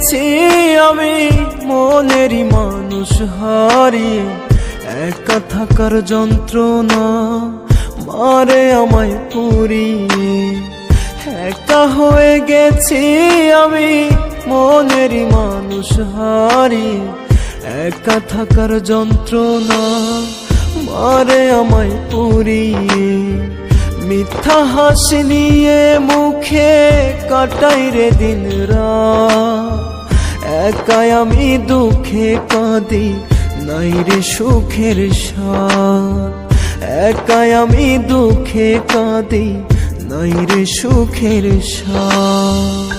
গেছি আমি মনেরই মানুষ হারিয়ে, একা থাকার যন্ত্রণা মারে আমায় পুড়িয়ে। একা হয়ে গেছি আমি মনেরই মানুষ হারিয়ে, একা থাকার যন্ত্রণা মারে আমায় পুড়িয়ে। মিথ্যা হাসি নিয়ে মুখে কাটাই রে দিন রাত, একাই আমি দুঃখে কাঁদি নাই রে সুখের স্বাদ। একাই আমি দুঃখে কাঁদি নাই রে সুখের স্বাদ।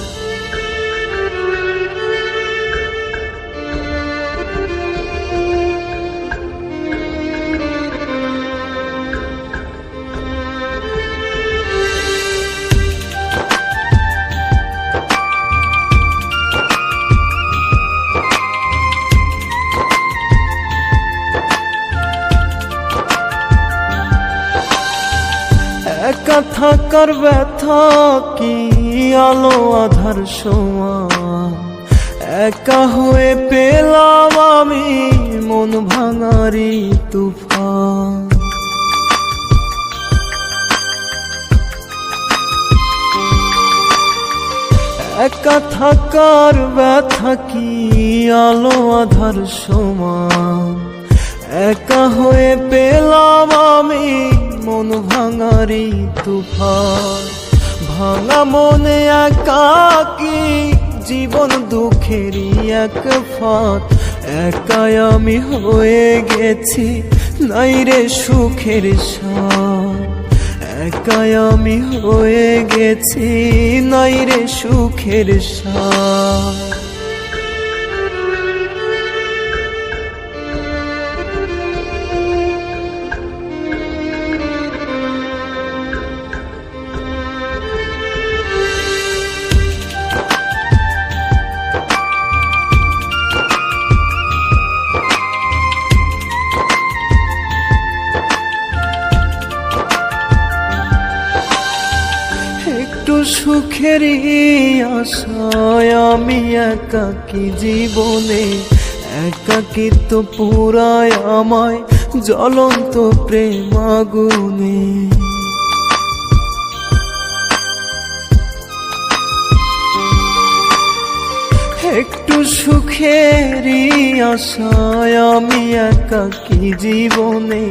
একা থাকার ব্যথা কি আলো আধার সমান, একা হয়ে পেলাম আমি মন ভাঙারি তুফান। একা থাকার ব্যথা কি আলো আধার সমান, একা হয়ে পেলাম আমি মন ভাঙারি তুফান। ভাঙা মনে একাকী জীবন দুঃখেরই এক ফাঁদ, একাই আমি হয়ে গেছি নাই রে সুখের স্বাদ। একাই আমি হয়ে গেছি নাই রে সুখের স্বাদ। একটু সুখেরই আশায় আমি একাকী জীবনে, একাকিত্ব পুরায় আমায় জ্বলন্ত প্রেম আগুনে। একটু সুখেরই আশায় আমি একাকী জীবনে,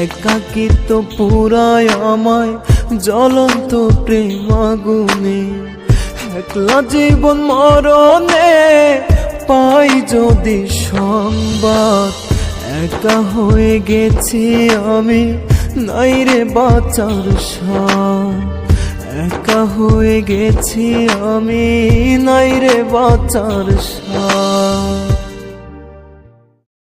একাকিত্ব পুরায় আমায় জ্বলন্ত প্রেম আগুনে। একলা জীবন মরণে পাই যদি সংবাদ, একা হয়ে গেছি আমি নাই রে বাঁচার স্বাদ। একা হয়ে গেছি আমি নাই রে বাঁচার স্বাদ।